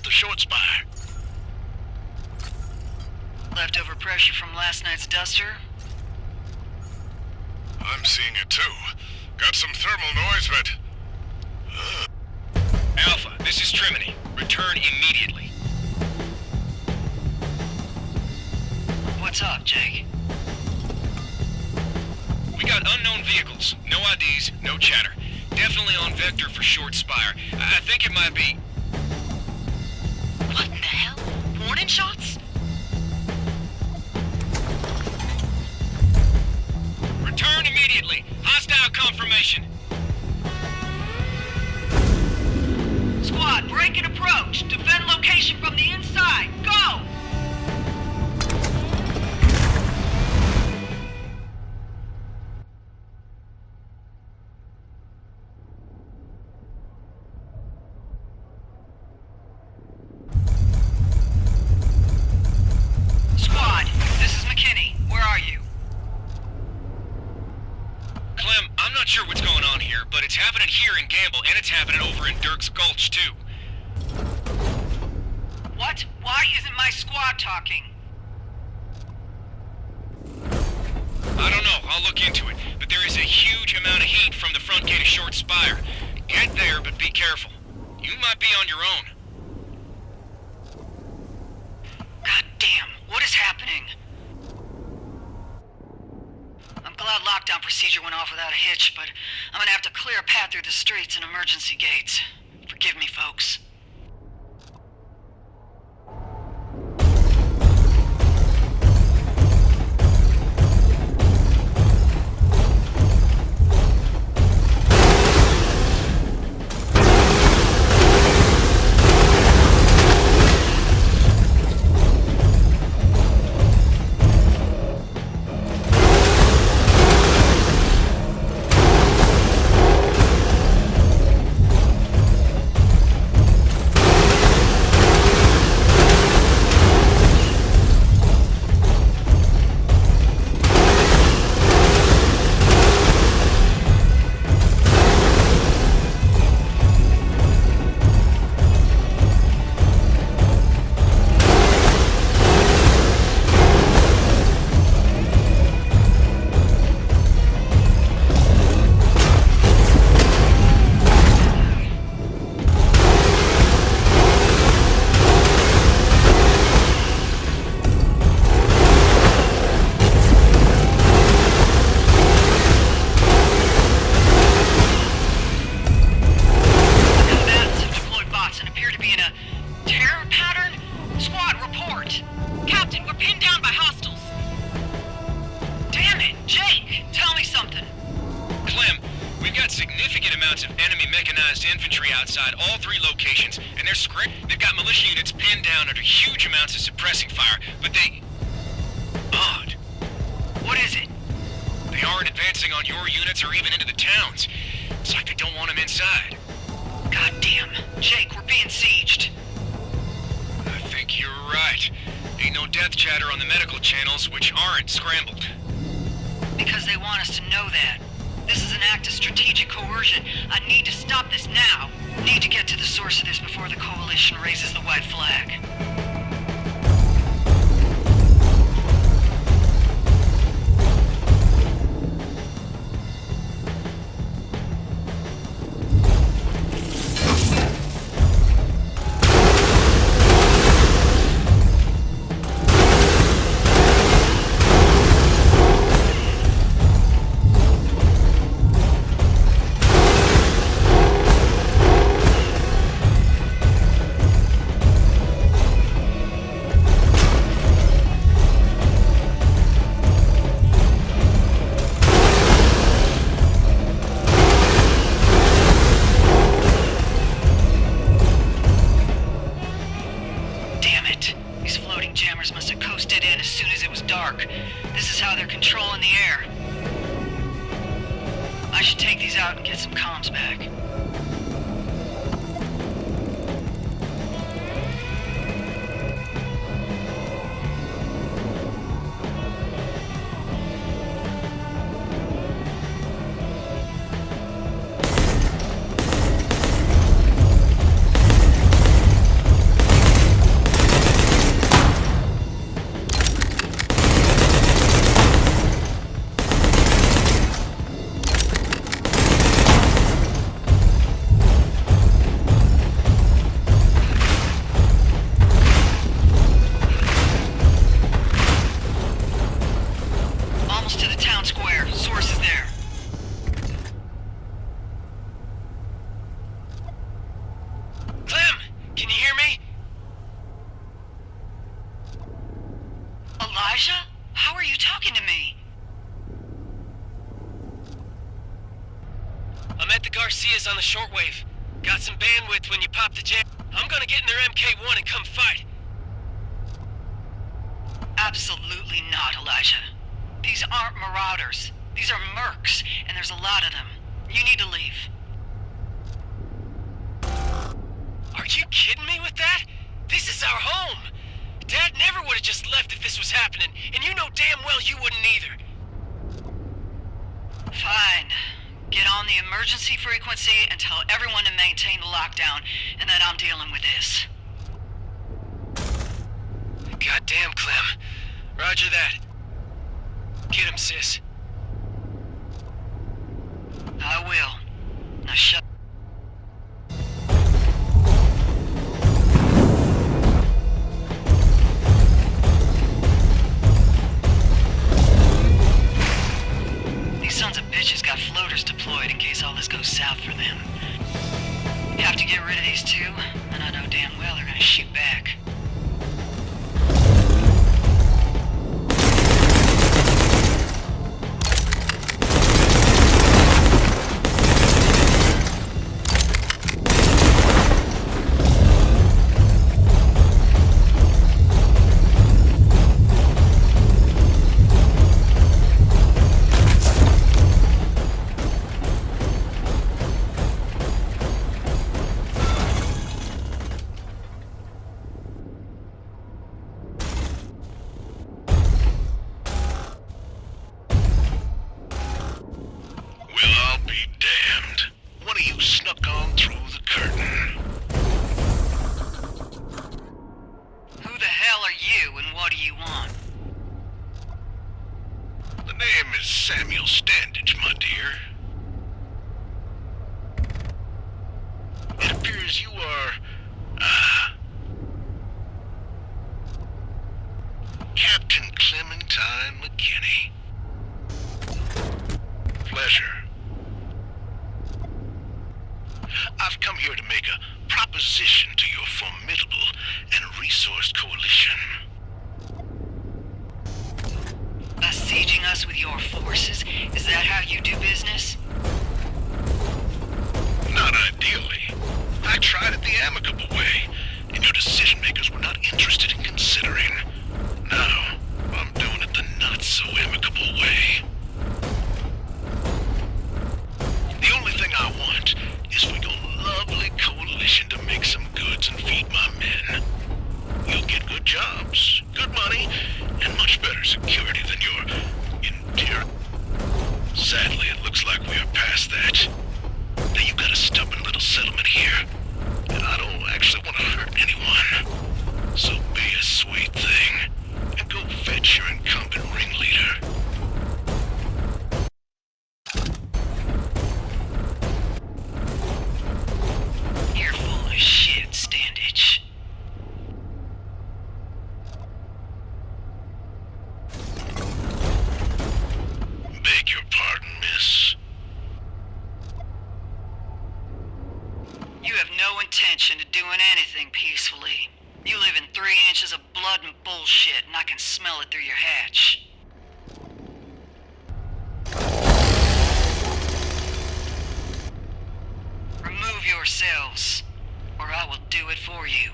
the short spire. Leftover pressure from last night's duster? I'm seeing it too. Got some thermal noise, but... Alpha, this is Trimony. Return immediately. What's up, Jake? We got unknown vehicles. No IDs, no chatter. Definitely on vector for short spire. I think it might be... What in the hell? Warning shots? Return immediately. Hostile confirmation. Squad, break and approach. Defend location from the inside. Go! Squad, this is McKinney. Where are you? Clem, I'm not sure what's going on here, but it's happening here in Gamble, and it's happening over in Dirk's Gulch, too. What? Why isn't my squad talking? I don't know. I'll look into it. But there is a huge amount of heat from the front gate of Short Spire. Get there, but be careful. You might be on your own. God damn, what is happening? I'm glad lockdown procedure went off without a hitch, but I'm gonna have to clear a path through the streets and emergency gates. Forgive me, folks. Infantry outside all three locations, and they're they've got militia units pinned down under huge amounts of suppressing fire, but they... Odd. What is it? They aren't advancing on your units or even into the towns. It's like they don't want them inside. God damn. Jake, we're being sieged. I think you're right. Ain't no death chatter on the medical channels, which aren't scrambled. Because they want us to know that. This is an act of strategic coercion. I need to stop this now. Need to get to the source of this before the Coalition raises the white flag. I should take these out and get some comms back. town square. Source is there. Clem, can you hear me? Elijah? How are you talking to me? I'm at the Garcias on the shortwave. Got some bandwidth when you pop the jam. I'm gonna get in their MK1 and come fight. Absolutely not, Elijah. These aren't marauders. These are mercs, and there's a lot of them. You need to leave. Are you kidding me with that? This is our home. Dad never would have just left if this was happening, and you know damn well you wouldn't either. Fine. Get on the emergency frequency and tell everyone to maintain the lockdown, and then I'm dealing with this. Goddamn, Clem. Roger that. Get him, sis. I will. Now shut. These sons of bitches got floaters deployed in case all this goes south for them. You have to get rid of these two, and I know damn well they're gonna shoot back. Well, I'll be damned. One of you snuck on through the curtain. Who the hell are you, and what do you want? The name is Samuel Standage, my dear. It appears you are, Captain Clementine McKinney. Pleasure. I've come here to make a proposition to your formidable and resourced coalition. Besieging us with your forces? Is that how you do business? Not ideally. I tried it the amicable way, and your decision-makers were not interested in considering. Now, I'm doing it the not-so-amicable way. The only thing I want is for your lovely coalition to make some goods and feed my men. You'll get good jobs, good money, and much better security than your interior. Sadly, it looks like we are past that. Now you've got a stubborn little settlement here, and I don't actually want to hurt anyone. So be a sweet thing, and go fetch your incumbent ringleader. You're full of shit, Standage. Beg your pardon, miss. You have no intention of doing anything peacefully. You live in 3 inches of blood and bullshit, and I can smell it through your hatch. Remove yourselves, or I will do it for you.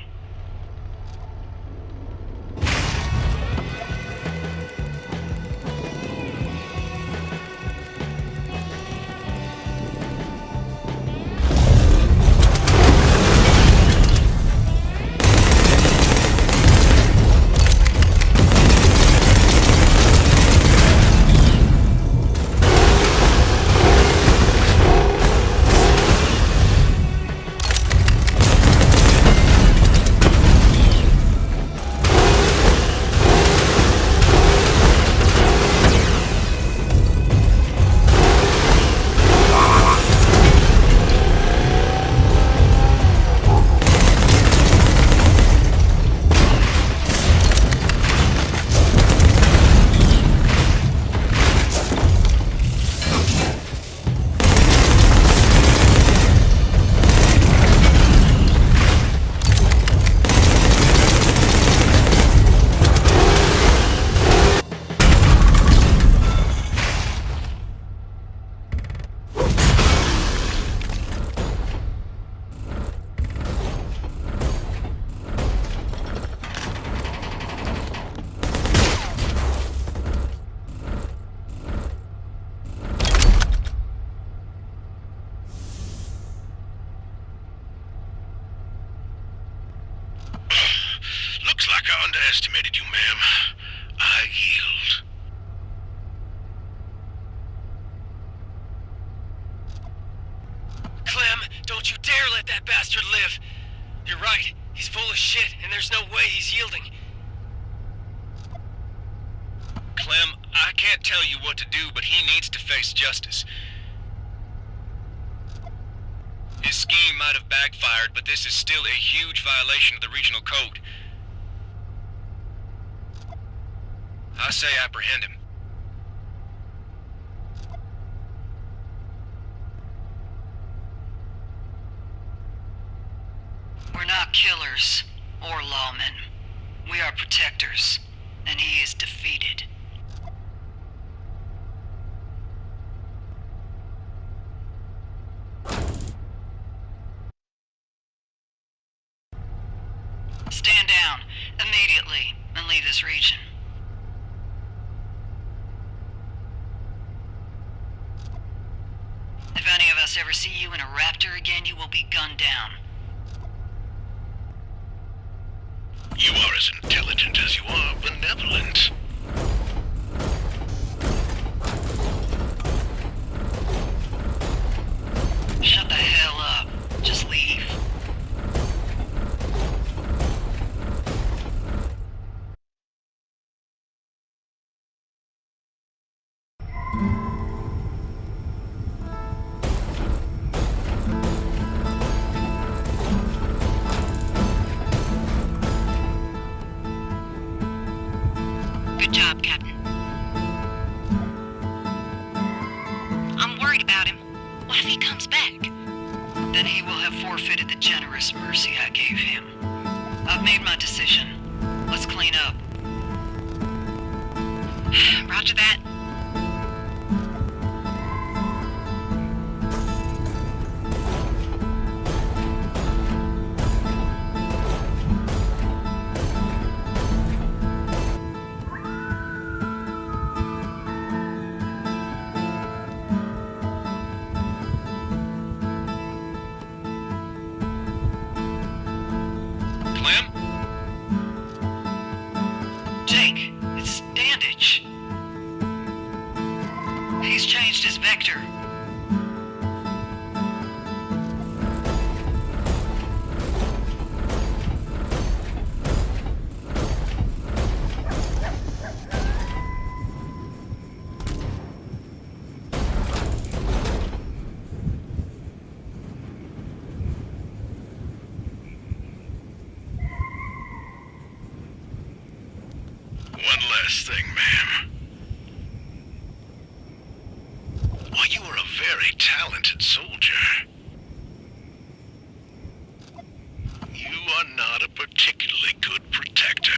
I underestimated you, ma'am. I yield. Clem, don't you dare let that bastard live! You're right, he's full of shit, and there's no way he's yielding. Clem, I can't tell you what to do, but he needs to face justice. His scheme might have backfired, but this is still a huge violation of the regional code. I say apprehend him. We're not killers or lawmen. We are protectors, and he is defeated. Stand down immediately and leave this region. If any of us ever see you in a raptor again, you will be gunned down. You are as intelligent as you are benevolent. Shut the hell up. Just leave. Good job, Captain. I'm worried about him. What if he comes back? Then he will have forfeited the generous mercy I gave him. I've made my decision. Let's clean up. Roger that. Clem? Jake, it's Standage. He's changed his vector. One last thing, ma'am. While you are a very talented soldier, you are not a particularly good protector.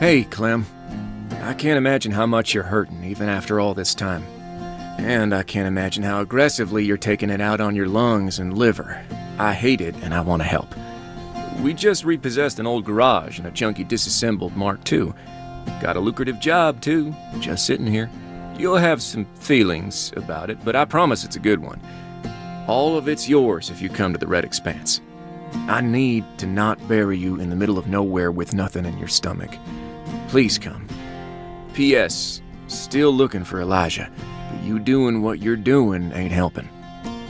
Hey, Clem. I can't imagine how much you're hurting, even after all this time. And I can't imagine how aggressively you're taking it out on your lungs and liver. I hate it, and I want to help. We just repossessed an old garage and a junky disassembled Mark II. Got a lucrative job, too, just sitting here. You'll have some feelings about it, but I promise it's a good one. All of it's yours if you come to the Red Expanse. I need to not bury you in the middle of nowhere with nothing in your stomach. Please come. P.S. Still looking for Elijah, but you doing what you're doing ain't helping.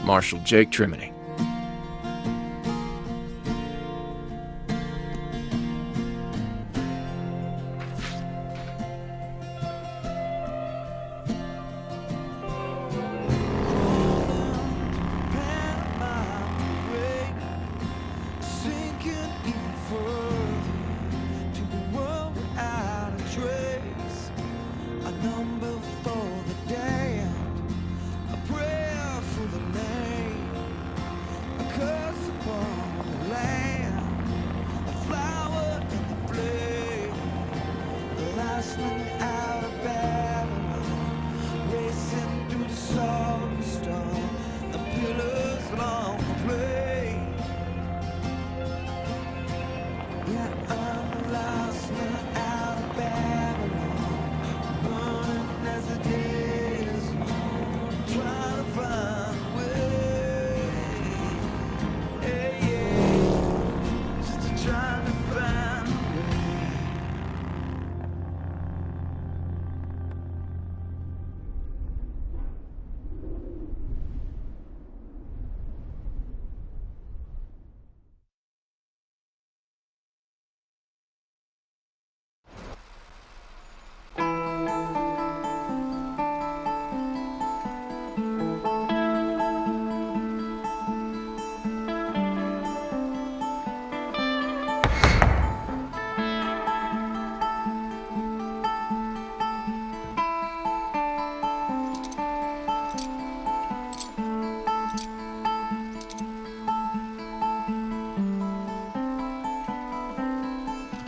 Marshal Jake Trimony.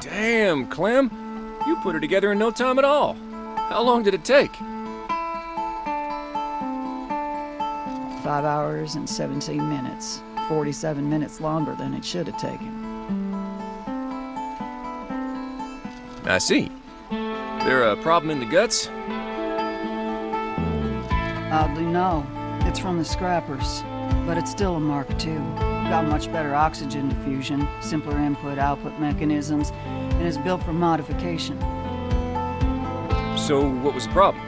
Damn, Clem. You put her together in no time at all. How long did it take? 5 hours and 17 minutes. 47 minutes longer than it should have taken. I see. There a problem in the guts? Oddly, no. It's from the scrappers, but it's still a Mark II. Got much better oxygen diffusion, simpler input-output mechanisms, and is built for modification. So, what was the problem?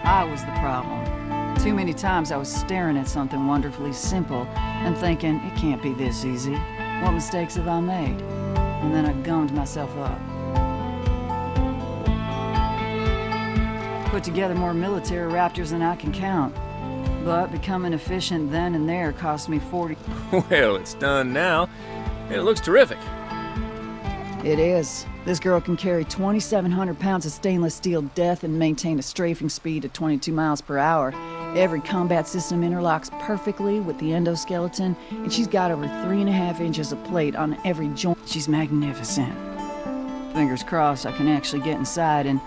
I was the problem. Too many times I was staring at something wonderfully simple and thinking, it can't be this easy. What mistakes have I made? And then I gummed myself up. Put together more military raptors than I can count. But becoming efficient then and there cost me 40... Well, it's done now. It looks terrific. It is. This girl can carry 2,700 pounds of stainless steel death and maintain a strafing speed of 22 miles per hour. Every combat system interlocks perfectly with the endoskeleton, and she's got over 3.5 inches of plate on every joint. She's magnificent. Fingers crossed I can actually get inside and...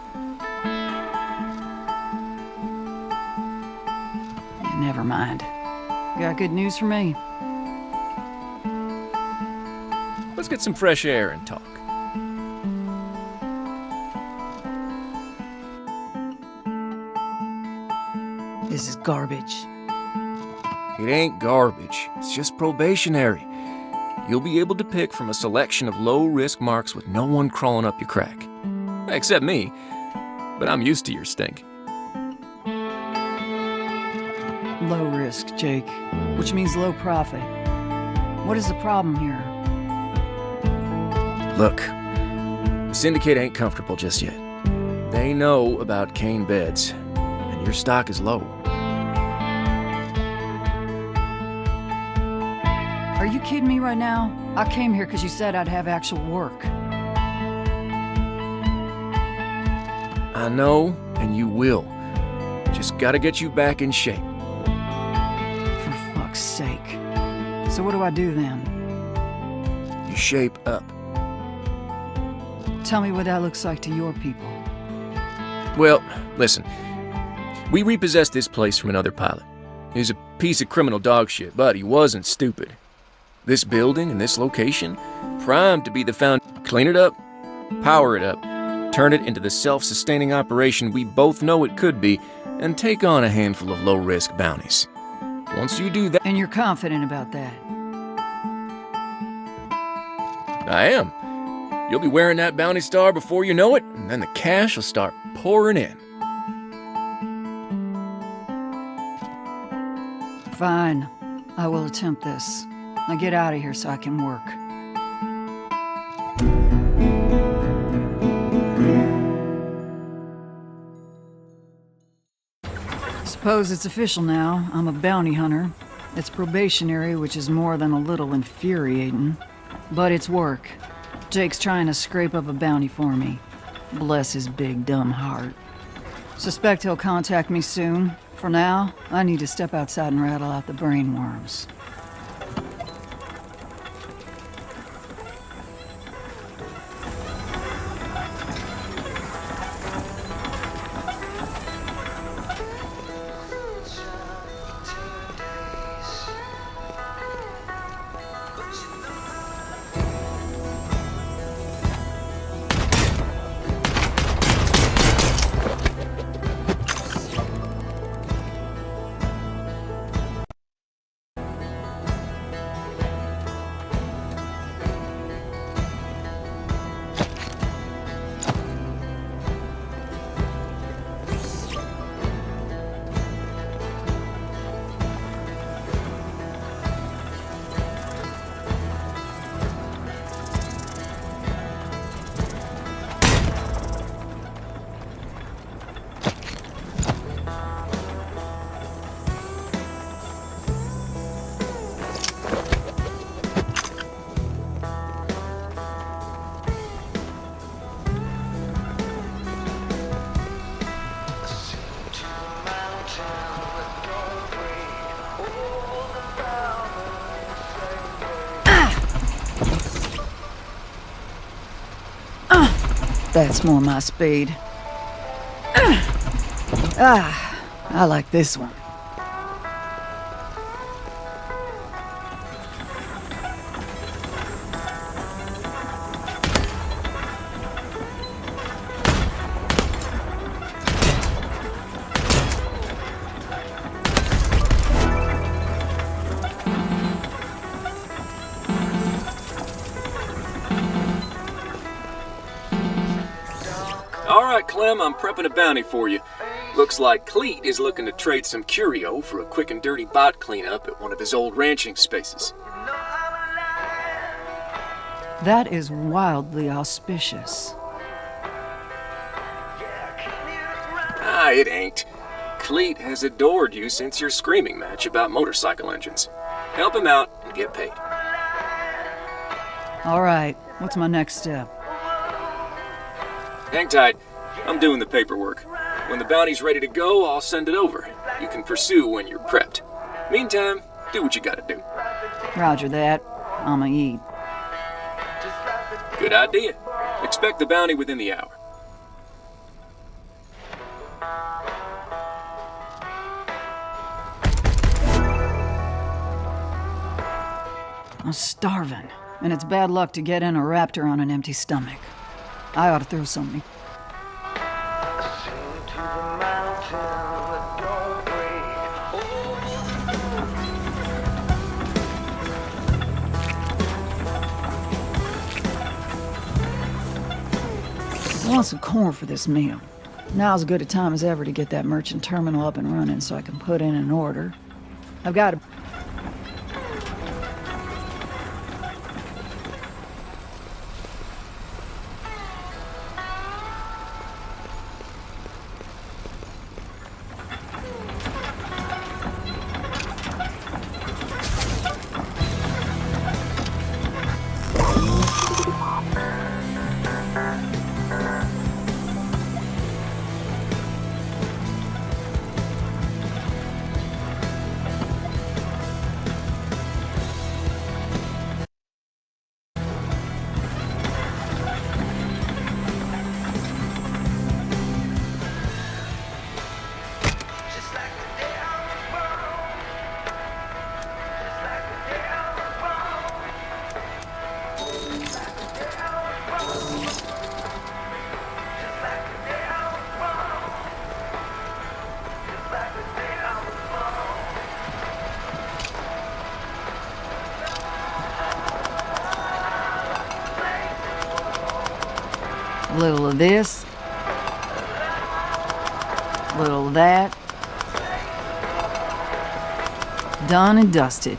Never mind. Got good news for me. Let's get some fresh air and talk. This is garbage. It ain't garbage. It's just probationary. You'll be able to pick from a selection of low-risk marks with no one crawling up your crack. Except me. But I'm used to your stink. Low risk, Jake. Which means low profit. What is the problem here? Look, the Syndicate ain't comfortable just yet. They know about Kane beds, and your stock is low. Are you kidding me right now? I came here because you said I'd have actual work. I know, and you will. Just gotta get you back in shape. For fuck's sake. So what do I do then? You shape up. Tell me what that looks like to your people. Well, listen. We repossessed this place from another pilot. He was a piece of criminal dog shit, but he wasn't stupid. This building and this location, primed to be the found. Clean it up, power it up, turn it into the self-sustaining operation we both know it could be, and take on a handful of low-risk bounties. Once you do that... And you're confident about that? I am. You'll be wearing that bounty star before you know it, and then the cash will start pouring in. Fine. I will attempt this. Now get out of here so I can work. Suppose it's official now. I'm a bounty hunter. It's probationary, which is more than a little infuriating. But it's work. Jake's trying to scrape up a bounty for me. Bless his big, dumb heart. Suspect he'll contact me soon. For now, I need to step outside and rattle out the brainworms. That's more my speed. I like this one. All right, Clem, I'm prepping a bounty for you. Looks like Cleet is looking to trade some curio for a quick and dirty bot cleanup at one of his old ranching spaces. That is wildly auspicious. Ah, it ain't. Cleet has adored you since your screaming match about motorcycle engines. Help him out and get paid. All right, what's my next step? Hang tight. I'm doing the paperwork. When the bounty's ready to go, I'll send it over. You can pursue when you're prepped. Meantime, do what you gotta do. Roger that. I'ma eat. Good idea. Expect the bounty within the hour. I'm starving, and it's bad luck to get in a raptor on an empty stomach. I ought to throw something. I want some corn for this meal. Now's as good a time as ever to get that merchant terminal up and running so I can put in an order. I've got to... A little of this. A little of that. Done and dusted.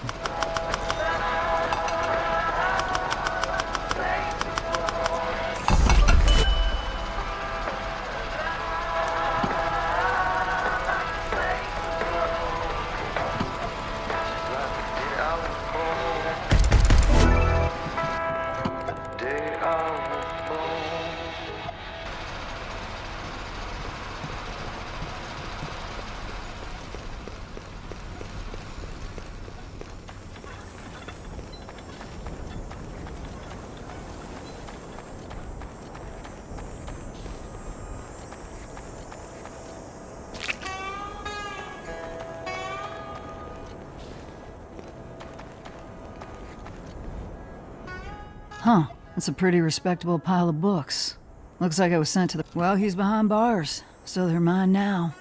Huh. That's a pretty respectable pile of books. Looks like I was sent to the... Well, he's behind bars, so they're mine now.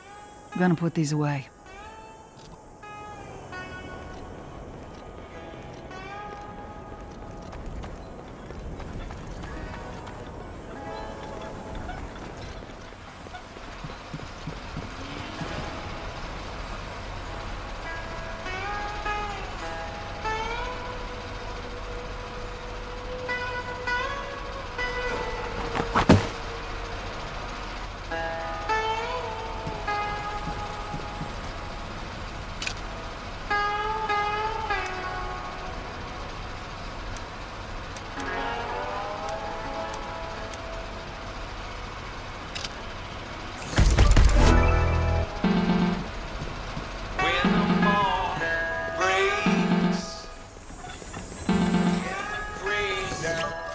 I'm gonna put these away.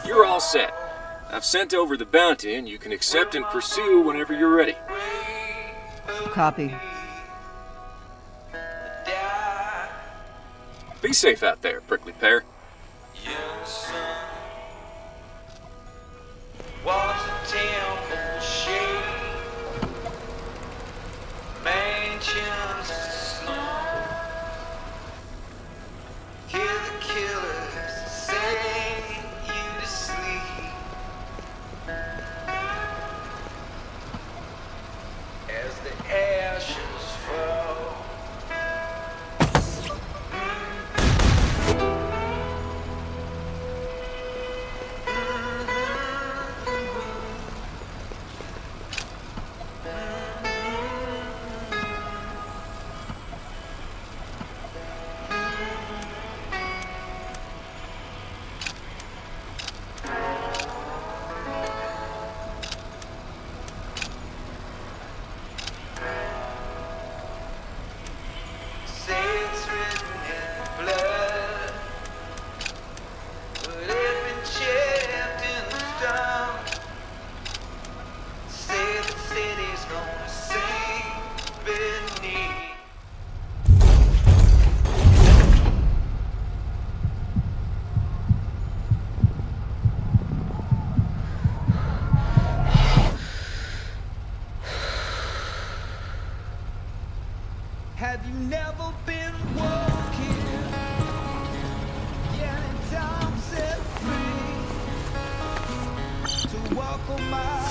You're all set. I've sent over the bounty, and you can accept and pursue whenever you're ready. Copy. Be safe out there, prickly pear. Have you never been walking? Yeah, and time set free to walk a mile.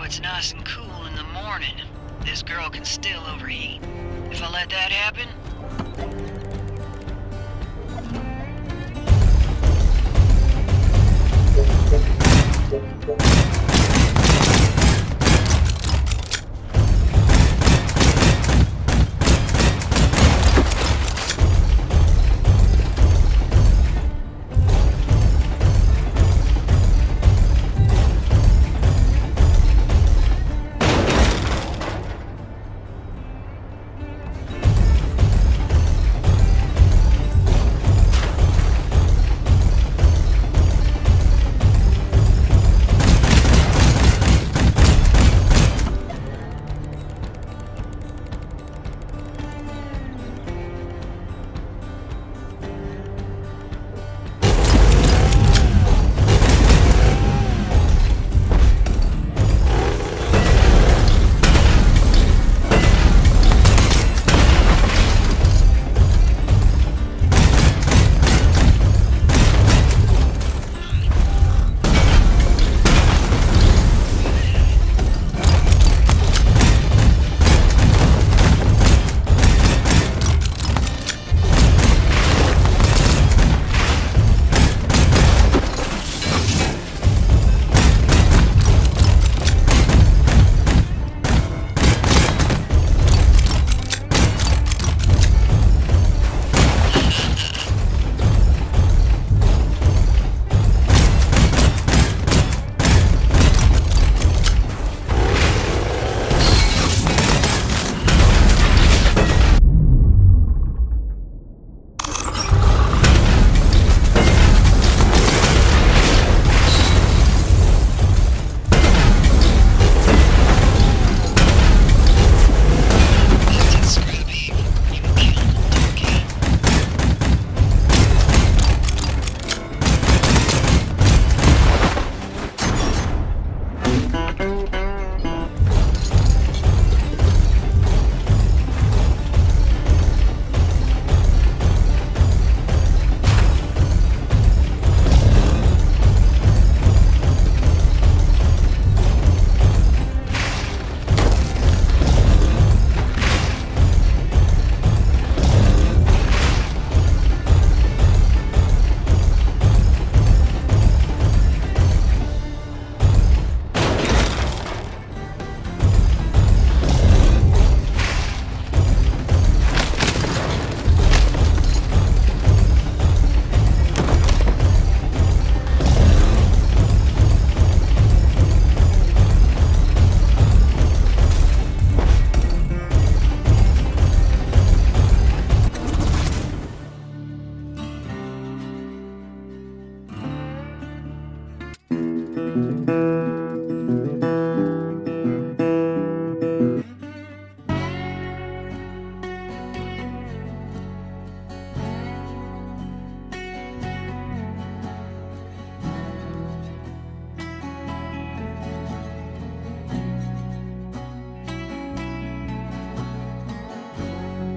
It's nice and cool in the morning. This girl can still overheat. If I let that happen,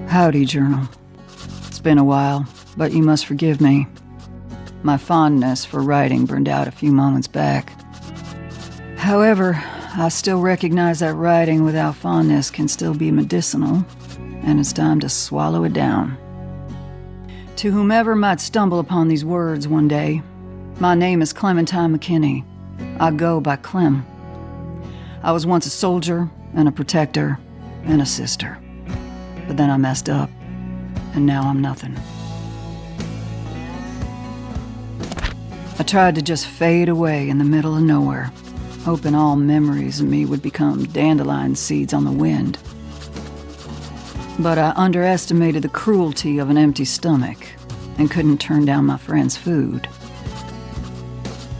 Howdy, Journal. It's been a while, but you must forgive me. My fondness for writing burned out a few moments back. However, I still recognize that writing without fondness can still be medicinal, and it's time to swallow it down. To whomever might stumble upon these words one day, my name is Clementine McKinney. I go by Clem. I was once a soldier and a protector and a sister. But then I messed up, and now I'm nothing. I tried to just fade away in the middle of nowhere, hoping all memories of me would become dandelion seeds on the wind. But I underestimated the cruelty of an empty stomach and couldn't turn down my friend's food.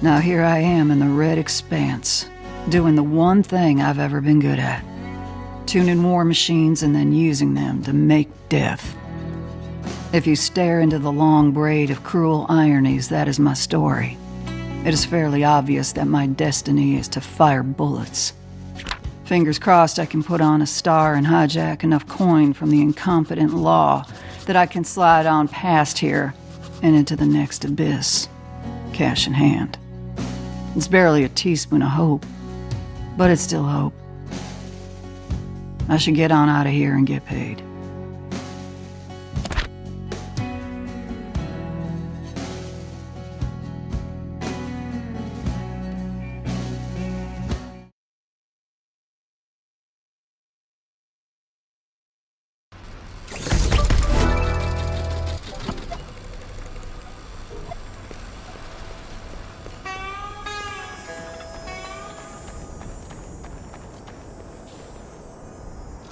Now here I am in the red expanse, doing the one thing I've ever been good at. Tuning war machines and then using them to make death. If you stare into the long braid of cruel ironies, that is my story. It is fairly obvious that my destiny is to fire bullets. Fingers crossed I can put on a star and hijack enough coin from the incompetent law that I can slide on past here and into the next abyss, cash in hand. It's barely a teaspoon of hope, but it's still hope. I should get on out of here and get paid.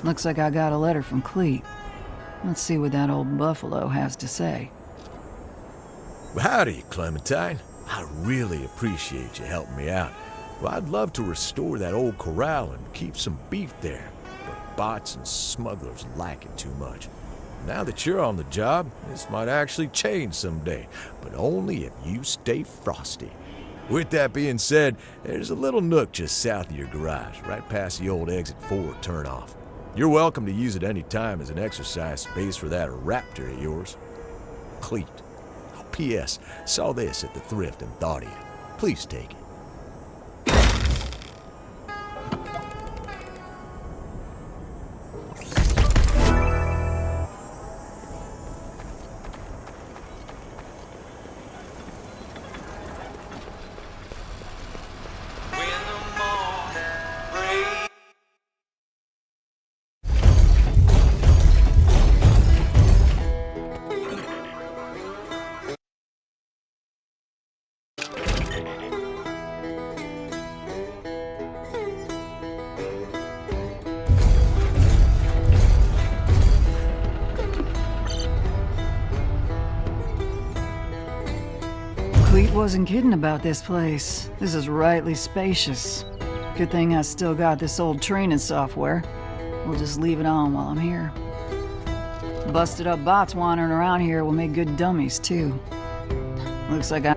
Looks like I got a letter from Clem. Let's see what that old buffalo has to say. Howdy, Clementine. I really appreciate you helping me out. Well, I'd love to restore that old corral and keep some beef there, but bots and smugglers like it too much. Now that you're on the job, this might actually change someday, but only if you stay frosty. With that being said, there's a little nook just south of your garage, right past the old exit 4 turnoff. You're welcome to use it any time as an exercise space for that raptor of yours. Cleet. Oh, P.S. Saw this at the thrift and thought of you. Please take it. Cleet wasn't kidding about this place. This is rightly spacious. Good thing I still got this old training software. We'll just leave it on while I'm here. Busted up bots wandering around here will make good dummies, too. Looks like I...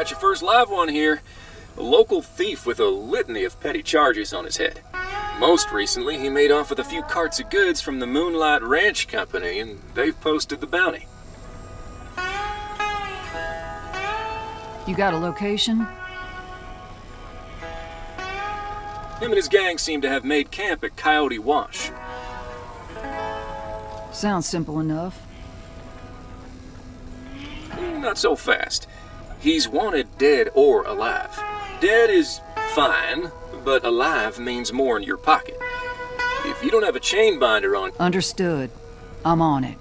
got your first live one here. A local thief with a litany of petty charges on his head. Most recently, he made off with a few carts of goods from the Moonlight Ranch Company, and they've posted the bounty. You got a location? Him and his gang seem to have made camp at Coyote Wash. Sounds simple enough. Not so fast. He's wanted dead or alive. Dead is fine, but alive means more in your pocket. If you don't have a chain binder on... Understood. I'm on it.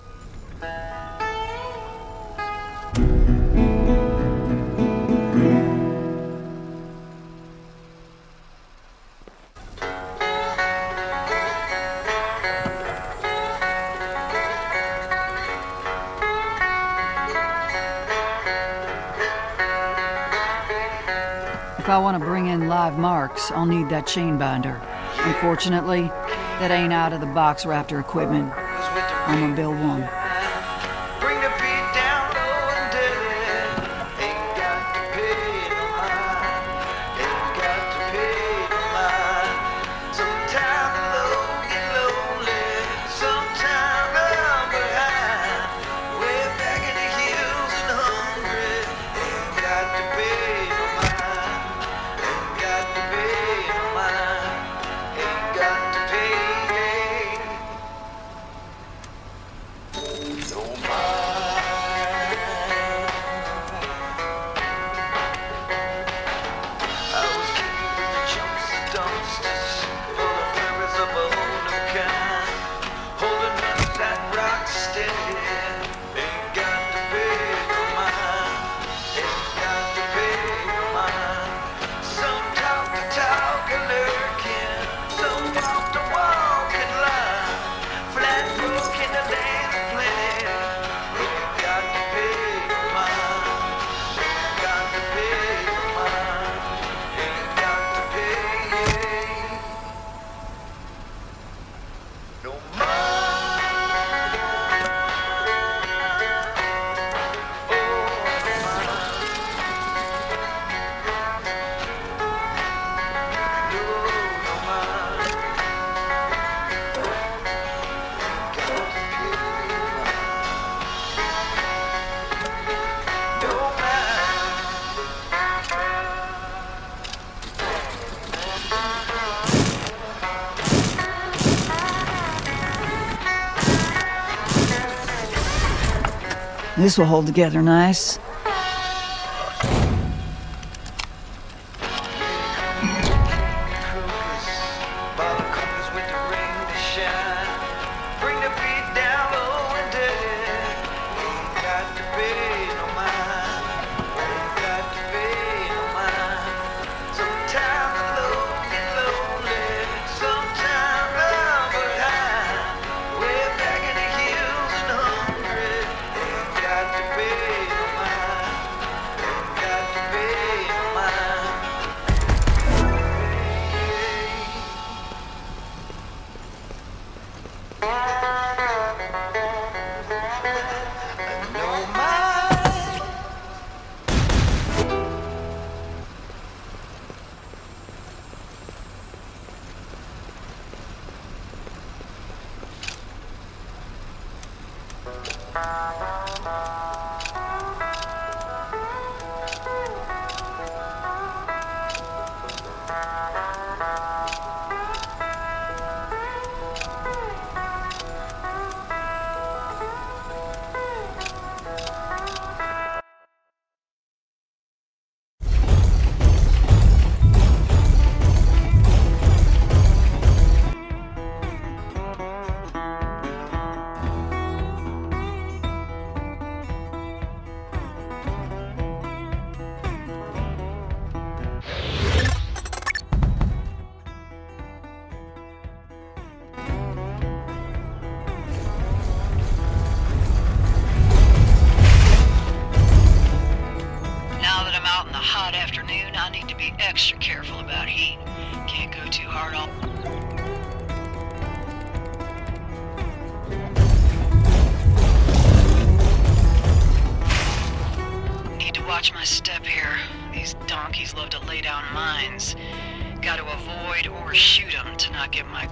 If I want to bring in live marks, I'll need that chain binder. Unfortunately, that ain't out of the box Raptor equipment. I'm gonna build one. Bring the beat down low and dirty. Ain't got to pay no mind. Ain't got to pay no mind. Sometimes the low get lonely. Sometimes I'm behind. Way back in the hills and hungry. Ain't got to pay no mind. Ain't got to pay no mind. Ain't got to pay. No mind. I was king of the chumps and dumpsters for the purpose of a whole new kind. Holding on that rock steady. Ain't got to pay no mind. Ain't got to pay no mind. Some talk the talk and lurking. Some walk the walk and lie. Flat broke in the land of plenty. Ain't got to pay no mind. Ain't got to pay no mind. Ain't got to pay no mind. Oh, no mind. No, no mind. Ain't got to pay no mind. This will hold together nice. Bottle covers with the rain to shine. Bring the beat down low and dirty. Ain't got to pay no mind. Ain't got to pay no mind. Sometimes the low get lonely. Sometimes I'm behind. Way back in the hills and hungry. Ain't got to pay no mind. Ain't got to pay no mind. No mind. Now that I'm out in the hot afternoon, I need to be extra careful about heat. Can't go too hard on. Need to watch watch my step here. These donkeys love to lay down mines. Got to avoid or shoot them to not get my...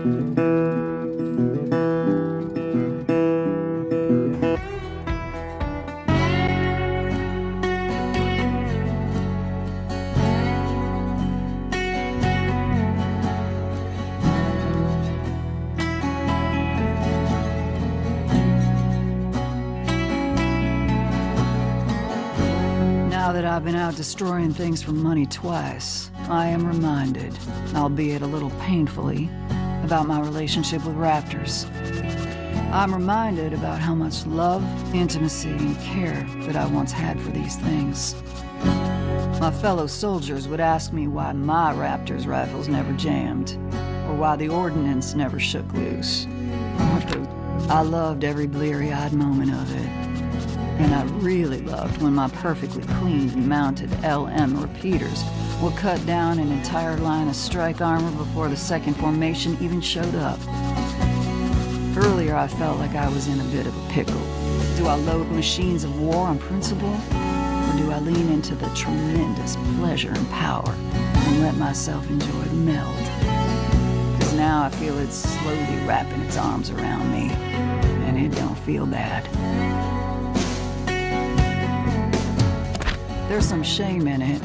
Now that I've been out destroying things for money twice, I am reminded, albeit a little painfully, about my relationship with raptors. I'm reminded about how much love, intimacy, and care that I once had for these things. My fellow soldiers would ask me why my Raptors rifles never jammed, or why the ordnance never shook loose. I loved every bleary-eyed moment of it. And I really loved when my perfectly cleaned and mounted LM repeaters would cut down an entire line of strike armor before the second formation even showed up. Earlier I felt like I was in a bit of a pickle. Do I load machines of war on principle? Or do I lean into the tremendous pleasure and power and let myself enjoy the meld? Because now I feel it's slowly wrapping its arms around me, and it don't feel bad. There's some shame in it,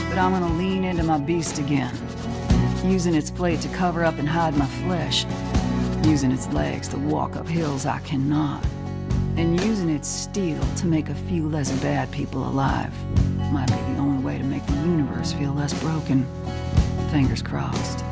but I'm gonna lean into my beast again, using its plate to cover up and hide my flesh, using its legs to walk up hills I cannot, and using its steel to make a few less bad people alive. Might be the only way to make the universe feel less broken. Fingers crossed.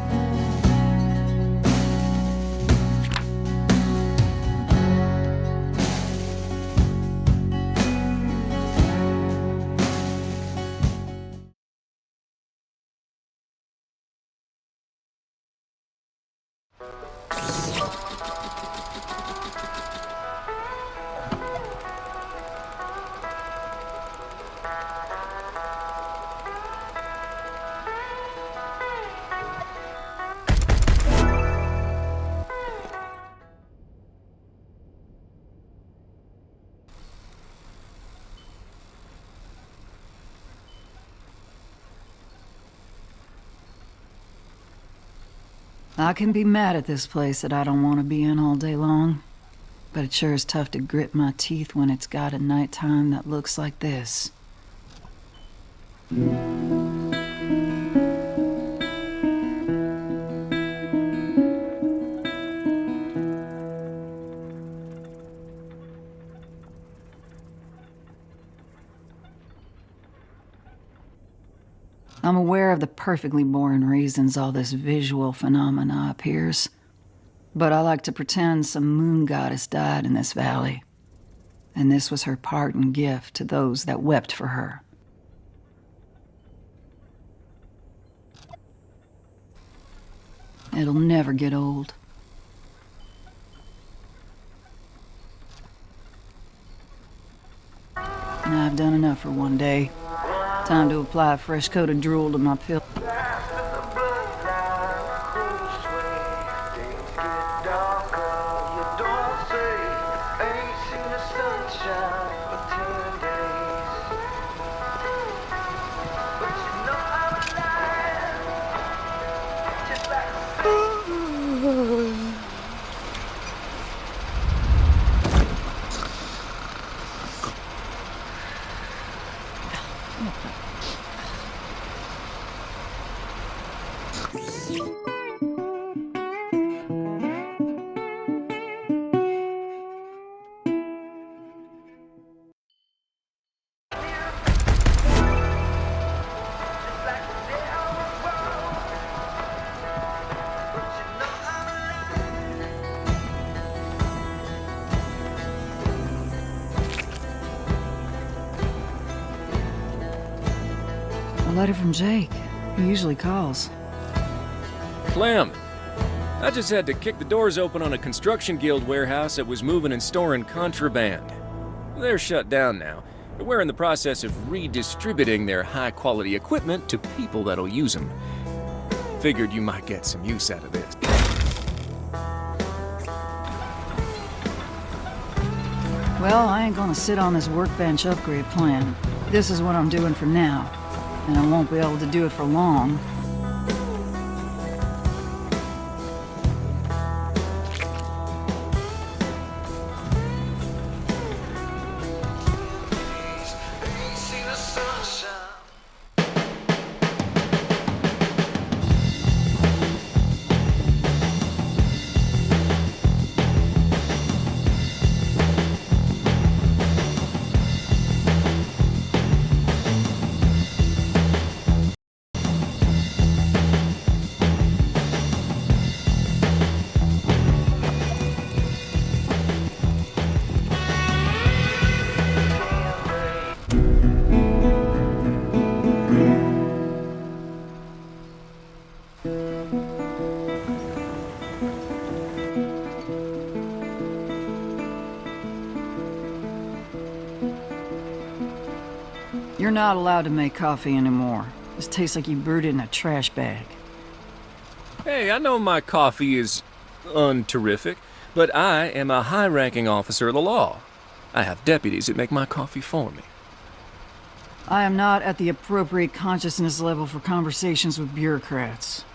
I can be mad at this place that I don't want to be in all day long, but it sure is tough to grit my teeth when it's got a nighttime that looks like this. I'm aware of the perfectly boring reasons all this visual phenomena appears, but I like to pretend some moon goddess died in this valley, and this was her parting gift to those that wept for her. It'll never get old. And I've done enough for one day. Time to apply a fresh coat of drool to my pill. A letter from Jake. He usually calls. Clem! I just had to kick the doors open on a construction guild warehouse that was moving and storing contraband. They're shut down now, but we're in the process of redistributing their high-quality equipment to people that'll use them. Figured you might get some use out of this. Well, I ain't gonna sit on this workbench upgrade plan. This is what I'm doing for now, and I won't be able to do it for long. You're not allowed to make coffee anymore. This tastes like you brewed it in a trash bag. Hey, I know my coffee is unterrific, but I am a high-ranking officer of the law. I have deputies that make my coffee for me. I am not at the appropriate consciousness level for conversations with bureaucrats.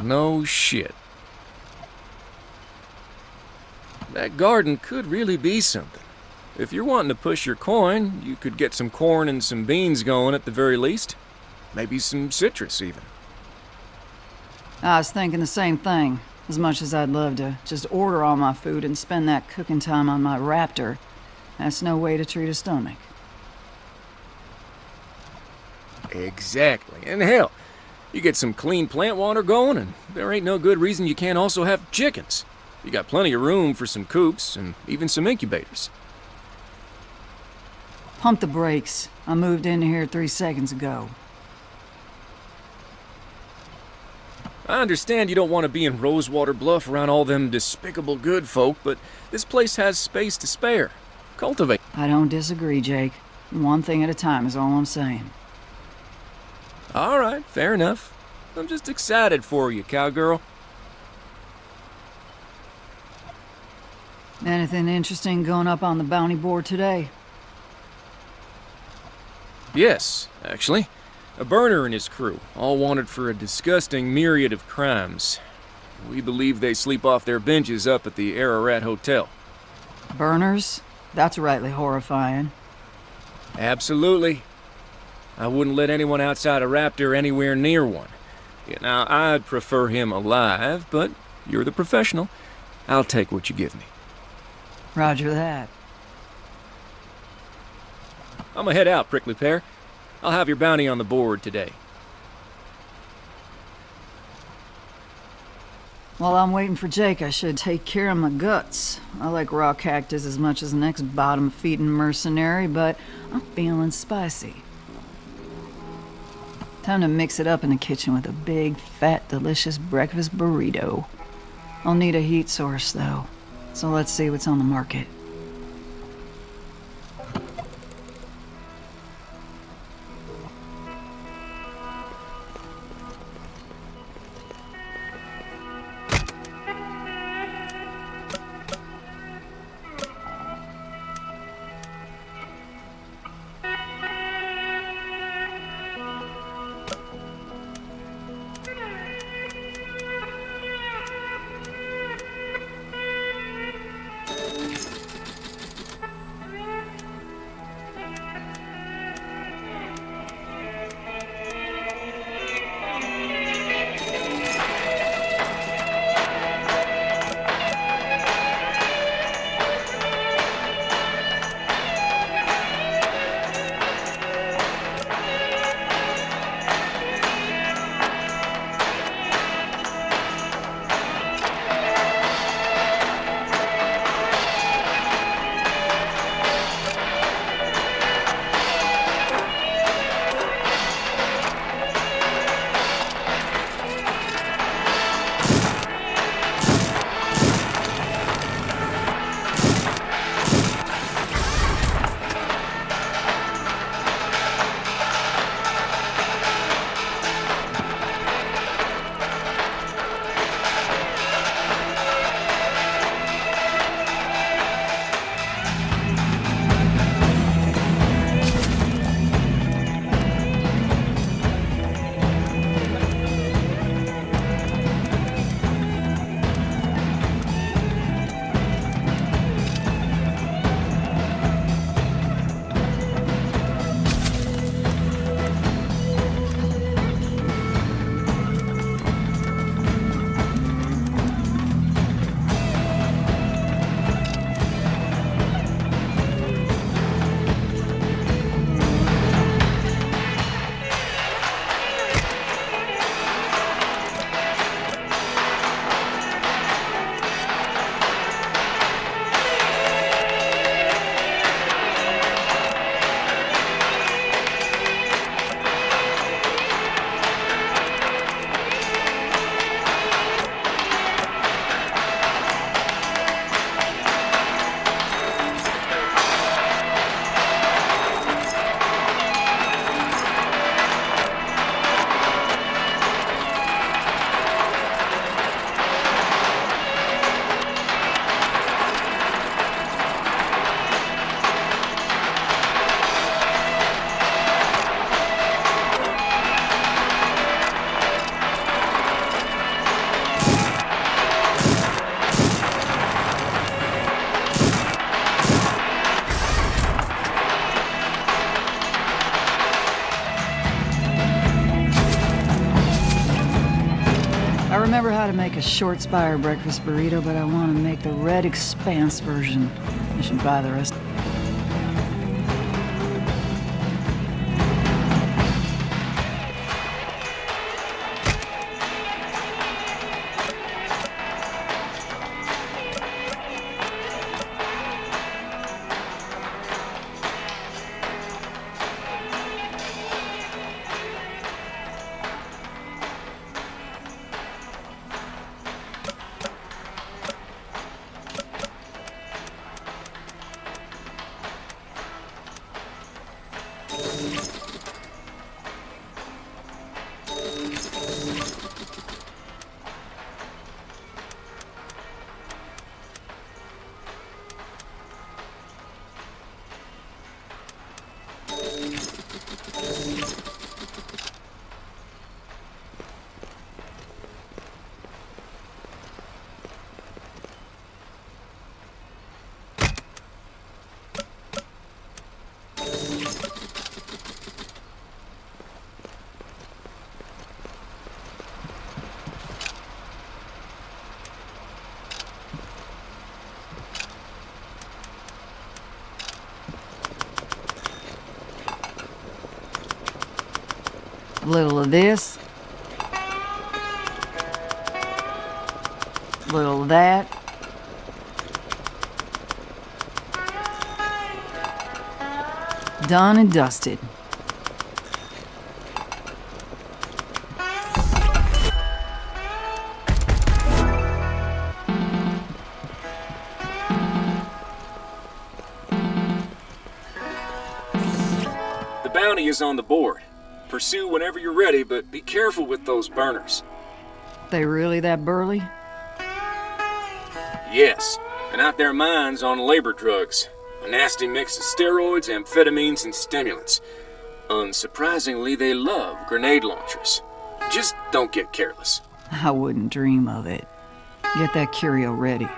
No shit. That garden could really be something. If you're wanting to push your coin, you could get some corn and some beans going at the very least. Maybe some citrus, even. I was thinking the same thing. As much as I'd love to just order all my food and spend that cooking time on my Raptor, that's no way to treat a stomach. Exactly. And hell, you get some clean plant water going, and there ain't no good reason you can't also have chickens. You got plenty of room for some coops and even some incubators. Pump the brakes. I moved in here 3 seconds ago. I understand you don't want to be in Rosewater Bluff around all them despicable good folk, but this place has space to spare. Cultivate. I don't disagree, Jake. One thing at a time is all I'm saying. All right, fair enough. I'm just excited for you, cowgirl. Anything interesting going up on the bounty board today? Yes, actually. A burner and his crew, all wanted for a disgusting myriad of crimes. We believe they sleep off their benches up at the Ararat Hotel. Burners? That's rightly horrifying. Absolutely. I wouldn't let anyone outside a Raptor anywhere near one. Yeah, now, I'd prefer him alive, but you're the professional. I'll take what you give me. Roger that. I'm gonna head out, Prickly Pear. I'll have your bounty on the board today. While I'm waiting for Jake, I should take care of my guts. I like raw cactus as much as the next bottom-feeding mercenary, but I'm feeling spicy. Time to mix it up in the kitchen with a big, fat, delicious breakfast burrito. I'll need a heat source, though, so let's see what's on the market. I remember how to make a short spire breakfast burrito, but I want to make the Red Expanse version. You should buy the rest. A little of this. A little of that. Done and dusted. The bounty is on the board. Pursue whenever you're ready, but be careful with those burners. They really that burly? Yes, and out their minds on labor drugs. A nasty mix of steroids, amphetamines, and stimulants. Unsurprisingly, they love grenade launchers. Just don't get careless. I wouldn't dream of it. Get that curio ready.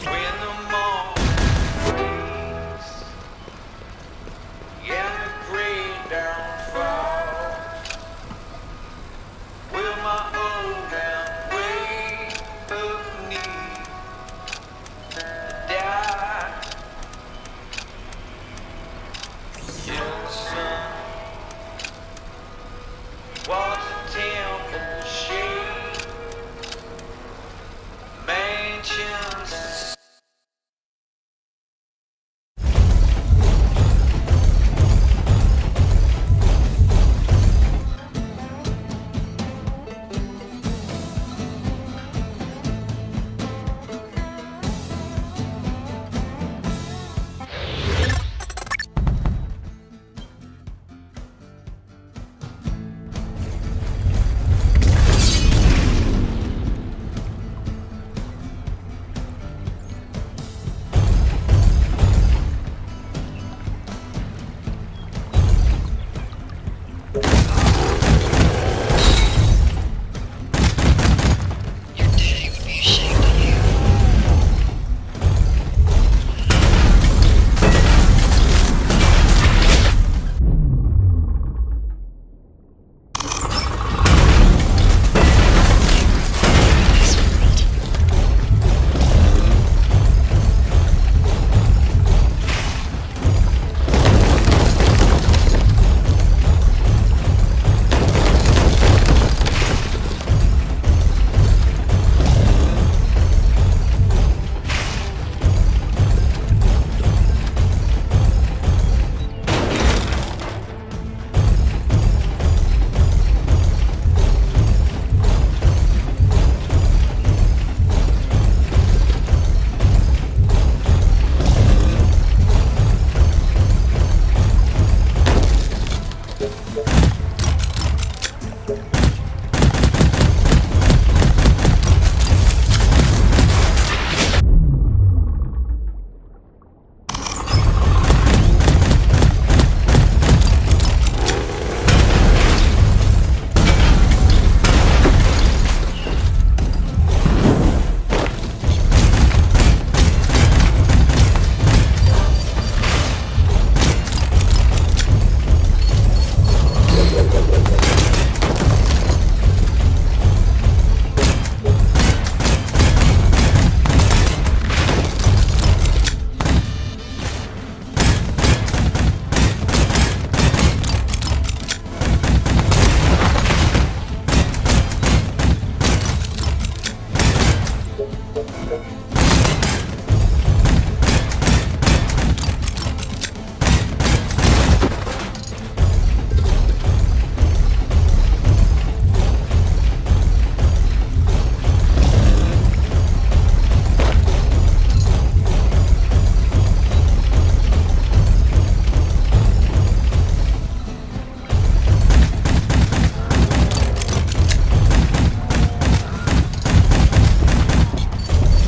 When the morning breaks, yeah, the gray down falls. Will my old man wake up me die?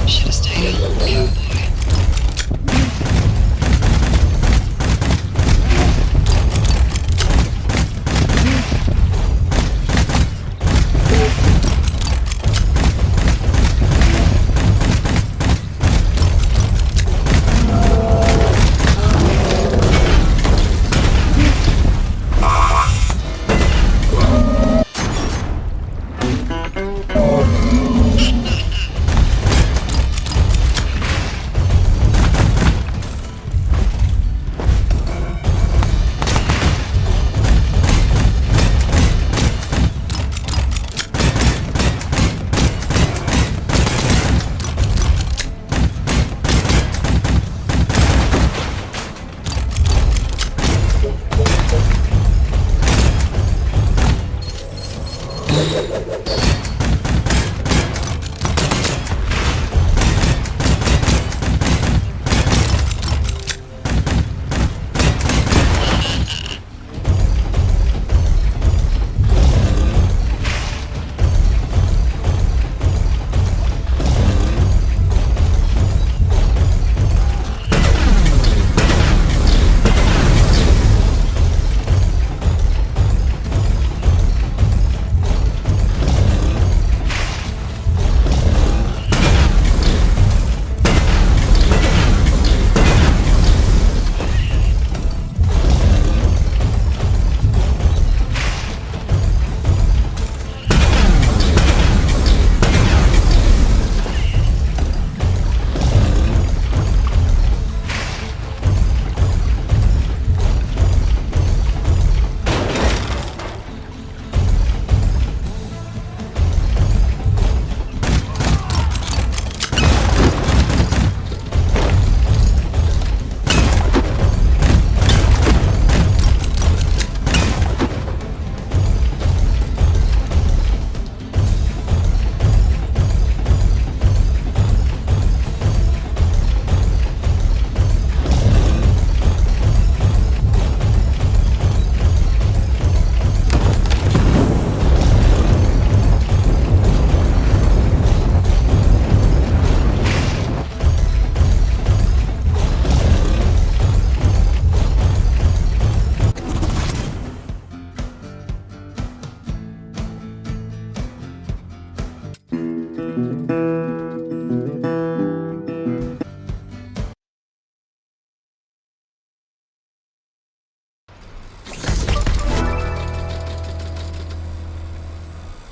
Should have stayed home, cowboy.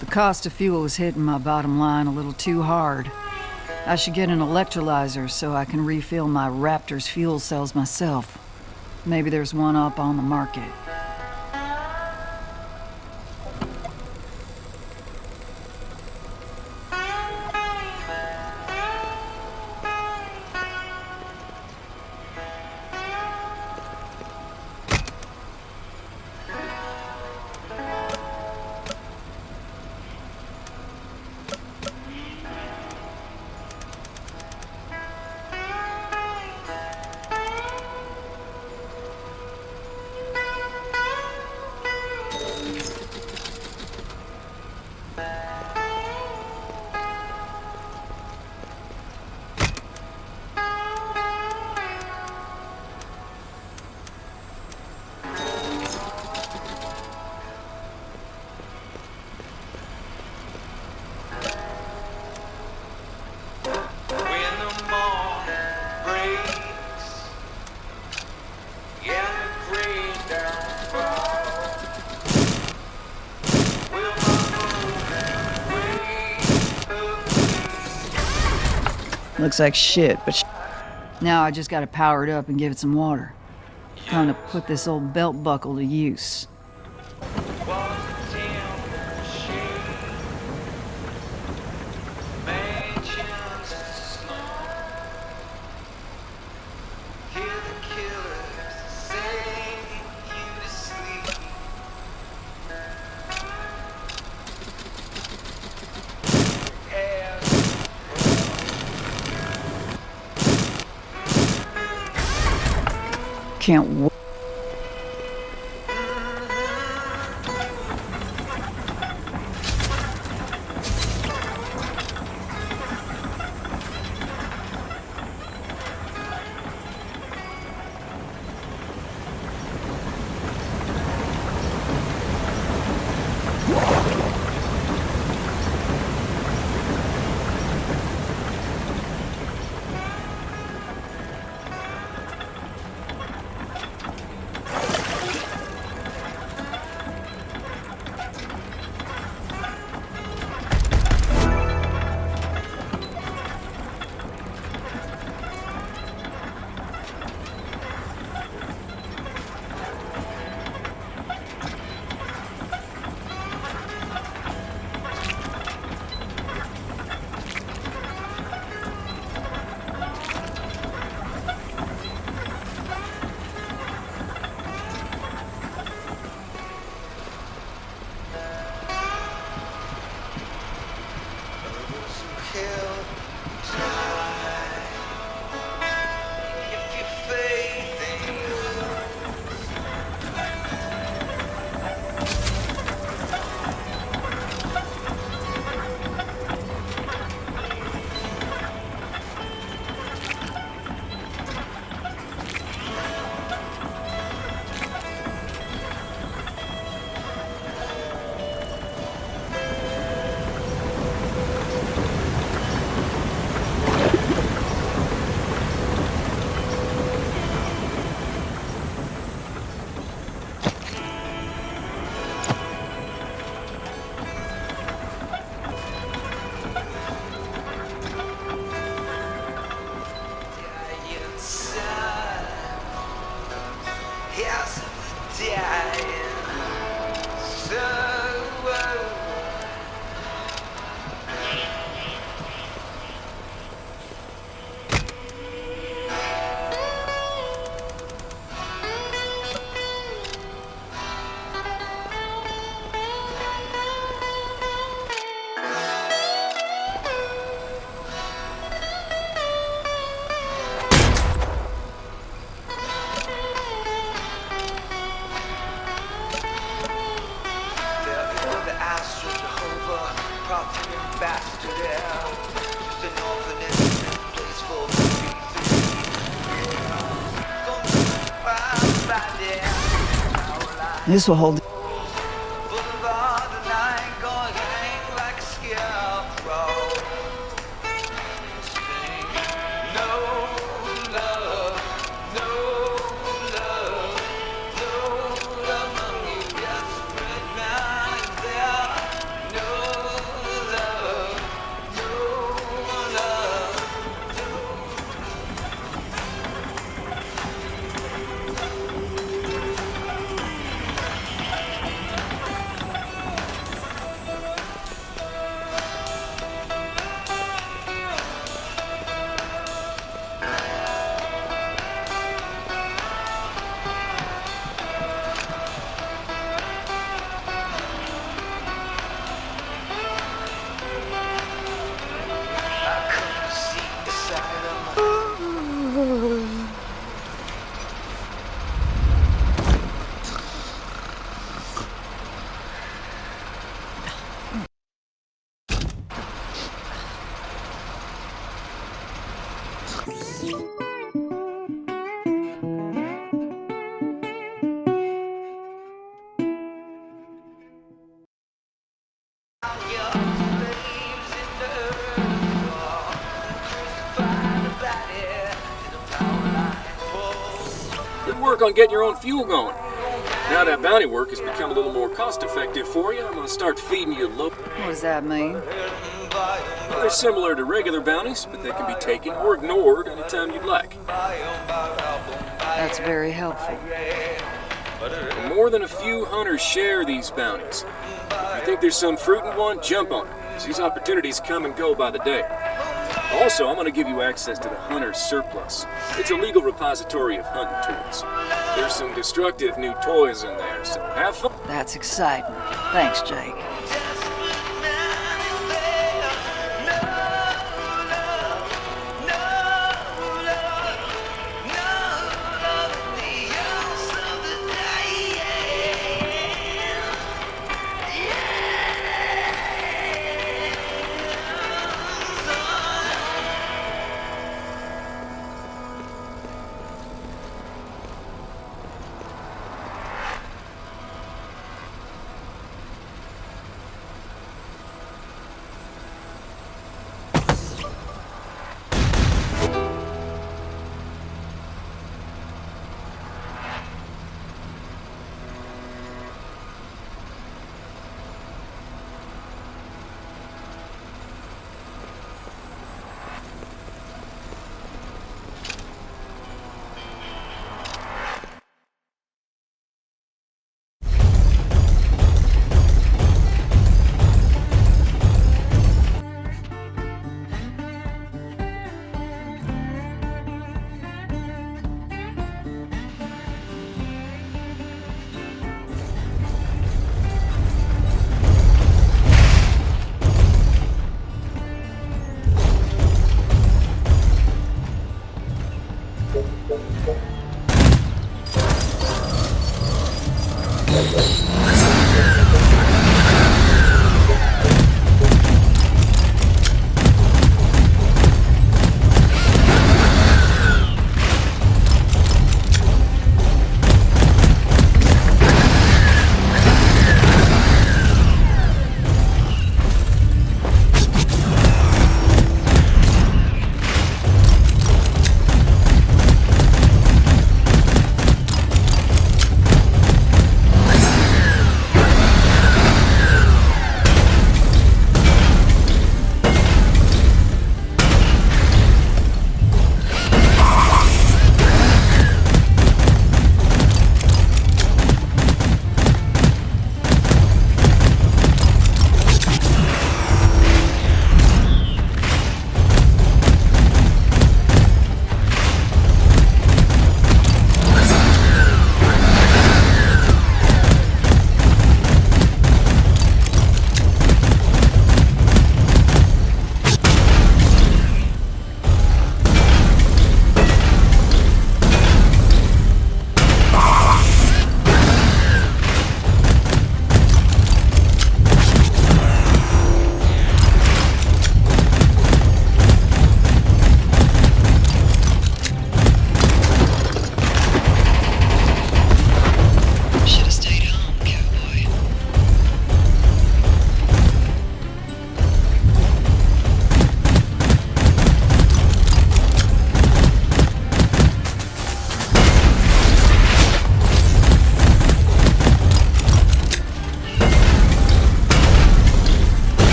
The cost of fuel is hitting my bottom line a little too hard. I should get an electrolyzer so I can refill my Raptor's fuel cells myself. Maybe there's one up on the market. When the morning breaks, yeah, the rain down fall. Will my moon Looks like shit, but now I just gotta power it up and give it some water. Time to put this old belt buckle to use. Can't wait. This will hold. Good work on getting your own fuel going. Now that bounty work has become a little more cost-effective for you, I'm gonna start feeding you low. What does that mean? Well, they're similar to regular bounties, but they can be taken or ignored anytime you'd like. That's very helpful. More than a few hunters share these bounties. If you think there's some fruit in one, jump on it, 'cause these opportunities come and go by the day. Also, I'm going to give you access to the Hunter's Surplus. It's a legal repository of hunting tools. There's some destructive new toys in there, so have fun. That's exciting. Thanks, Jake.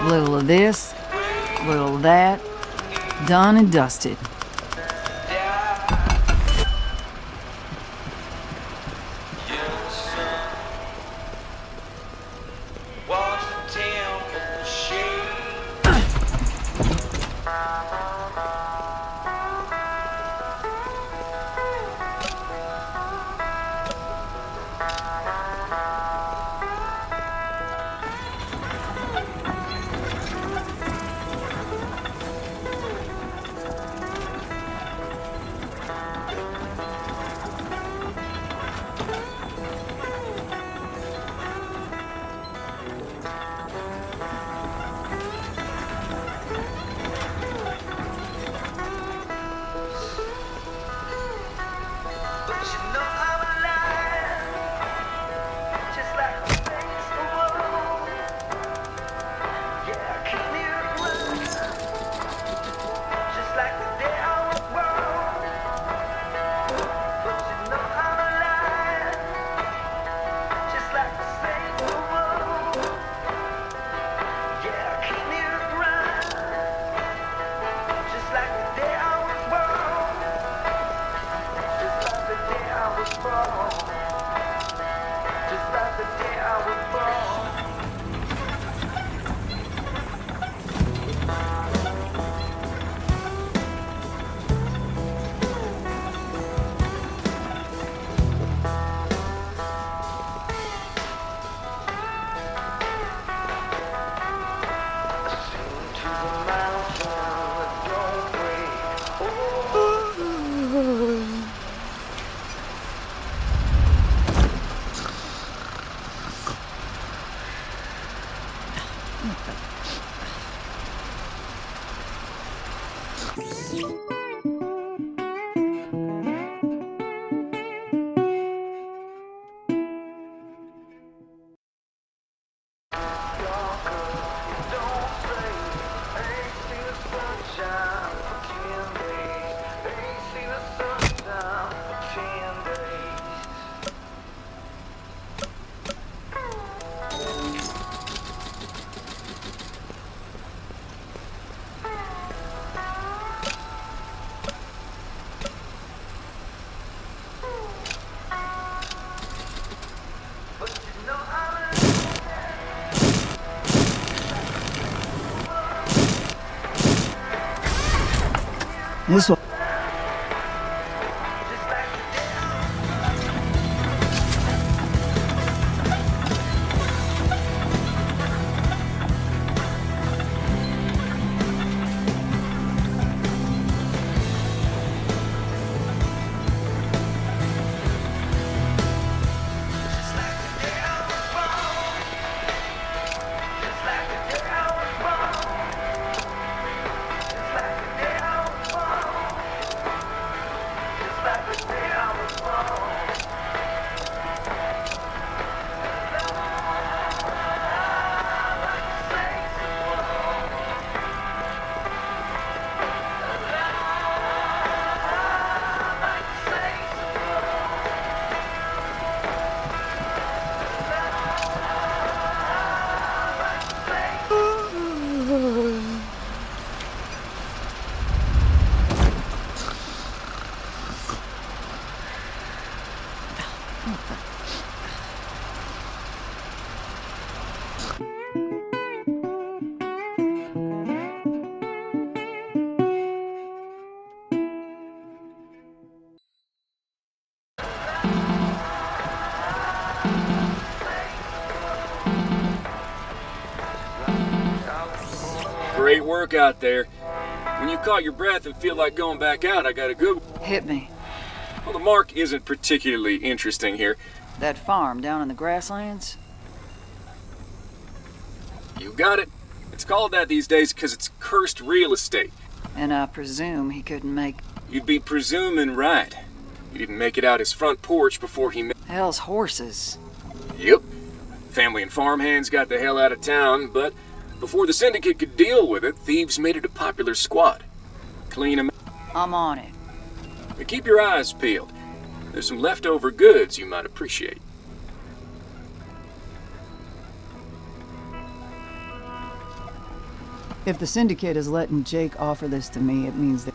Little of this, little of that. Done and dusted. This will. Great work out there. When you caught your breath and feel like going back out, I got a good... Hit me. Well, the mark isn't particularly interesting here. That farm down in the grasslands? You got it. It's called that these days because it's cursed real estate. And I presume he couldn't make... You'd be presuming right. He didn't make it out his front porch before he met... Hell's horses. Yep. Family and farmhands got the hell out of town, but before the syndicate could deal with it, thieves made it a popular squad. Clean 'em. I'm on it. But keep your eyes peeled. There's some leftover goods you might appreciate. If the Syndicate is letting Jake offer this to me, it means that...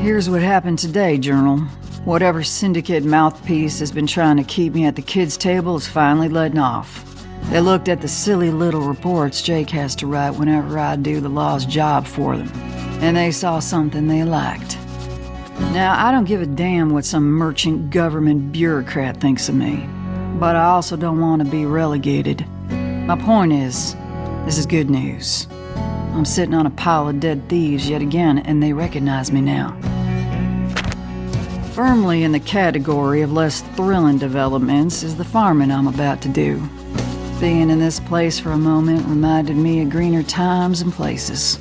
Here's what happened today, Journal. Whatever syndicate mouthpiece has been trying to keep me at the kids' table is finally letting off. They looked at the silly little reports Jake has to write whenever I do the law's job for them, and they saw something they liked. Now, I don't give a damn what some merchant government bureaucrat thinks of me, but I also don't want to be relegated. My point is, this is good news. I'm sitting on a pile of dead thieves yet again, and they recognize me now. Firmly in the category of less thrilling developments is the farming I'm about to do. Being in this place for a moment reminded me of greener times and places.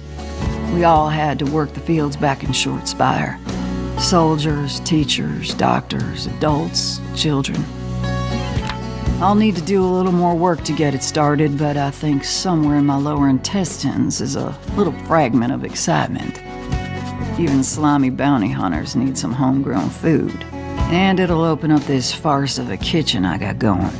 We all had to work the fields back in Short Spire. Soldiers, teachers, doctors, adults, children. I'll need to do a little more work to get it started, but I think somewhere in my lower intestines is a little fragment of excitement. Even slimy bounty hunters need some homegrown food. And it'll open up this farce of a kitchen I got going.